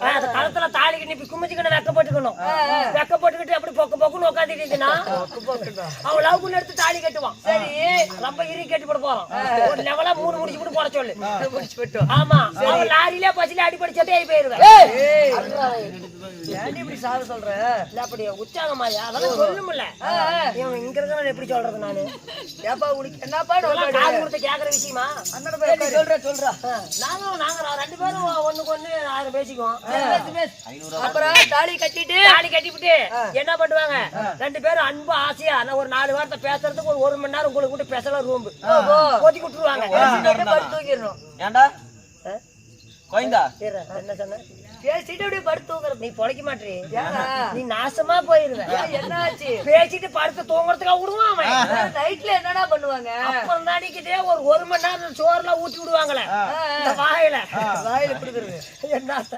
அந்த களத்துல தாலி கட்டி குமிச்சுக்கணும், வெக்க போட்டுக்கணும். வெக்க போட்டுக்கிட்டு அப்படி பொக்க பொக்குன்னு உட்காந்துட்டீங்கன்னா அவன் லவ் பண்ணி எடுத்து தாலி கட்டுவான். சரி, ரொம்ப இரு கட்டி போட போறோம். ஒரு லெவலா 3 முடிச்சு போட்டு போட சொல்லு. ஆமா, அவன் லாரியில பசில அடிப்படி செத்தையாகி போயிருவேன். இப்படி சாத சொல்ற அப்படி உற்சாகமாயா அதெல்லாம் சொல்லுமில்ல. இவன் இங்க இருக்க எப்படி சொல்றது நானு? ஏப்பா உனக்கு என்னப்பா காது கொடுத்து கேக்குற விஷயமா? சொல்ற நாங்க 2 பேரும் ஒண்ணுக்கு ஒண்ணு 1000 பேசிக்குவோம். அப்புறம் தாலி கட்டிவிட்டு என்ன பண்ணுவாங்க? 2 பேரும் அன்பு ஆசையா ஒரு 4 வார்த்தை பேசுறதுக்கு ஒரு 1 மணி நேரம் உங்களுக்கு கூட பேசலாம். ரூம் போத்தி விட்டுருவாங்க. தூக்கிடணும். ஏண்டா கோயந்தா என்ன சொன்ன? பேசிட்டு அப்படியே படுத்து தூங்குறது. நீ பொழைக்க மாட்டே, நீ நாசமா போயிருவ. என்ன ஆச்சு? பேசிட்டு படுத்து தூங்குறதுக்காக விடுவான் அவன். நைட்ல என்னடா பண்ணுவாங்க? அப்புறம் தாடிக்கிட்டே ஒரு 1 மணி நேரம் சோறுலாம் ஊத்தி விடுவாங்களே வாயில. வாயில பிடிக்கிறது என்ன